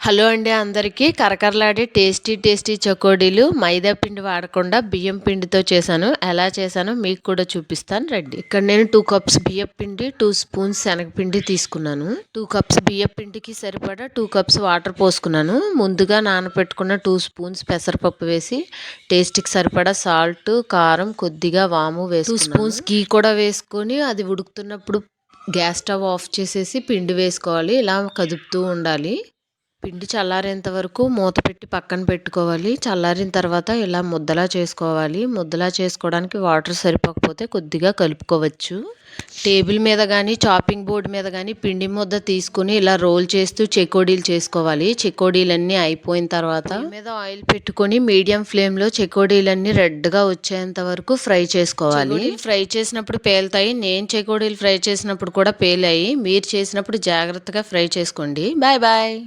Hello అండి అందరికీ. కరకరలాడే టేస్టీ చకోడీలు మైదా పిండి వాడకుండా బియ్యం పిండితో చేశాను. ఎలా చేశానో మీకు కూడా చూపిస్తాను రండి. ఇక్కడ నేను 2 కప్స్ బియ్యం పిండి, 2 స్పూన్స్ శనగపిండి తీసుకున్నాను. 2 కప్స్ బియ్యం పిండికి సరిపడా 2 కప్స్ వాటర్ పోసుకున్నాను. ముందుగా నానబెట్టుకున్న 2 స్పూన్స్ పెసరపప్పు వేసి టేస్ట్కి సరిపడా సాల్ట్, కారం, కొద్దిగా వాము వేసి 2 స్పూన్స్ గీ కూడా వేసుకొని అది ఉడుకుతున్నప్పుడు గ్యాస్ స్టవ్ ఆఫ్ చేసేసి పిండి వేసుకోవాలి. ఇలా కదుపుతూ ఉండాలి. పిండి చల్లారేంత వరకు మూత పెట్టి పక్కన పెట్టుకోవాలి. చల్లారిన తర్వాత ఇలా ముద్దలా చేసుకోవాలి. ముద్దలా చేసుకోవడానికి వాటర్ సరిపోకపోతే కొద్దిగా కలుపుకోవచ్చు. టేబుల్ మీద కానీ చాపింగ్ బోర్డు మీద కానీ పిండి ముద్ద తీసుకుని ఇలా రోల్ చేస్తూ చెకోడీలు చేసుకోవాలి. చెకోడీలన్నీ అయిపోయిన తర్వాత మీద ఆయిల్ పెట్టుకొని మీడియం ఫ్లేమ్లో చెకోడీలన్నీ రెడ్గా వచ్చేంత వరకు ఫ్రై చేసుకోవాలి. ఫ్రై చేసినప్పుడు పేలుతాయి. నేను చెకోడీలు ఫ్రై చేసినప్పుడు కూడా పేలాయి. మీరు చేసినప్పుడు జాగ్రత్తగా ఫ్రై చేసుకోండి. Bye bye.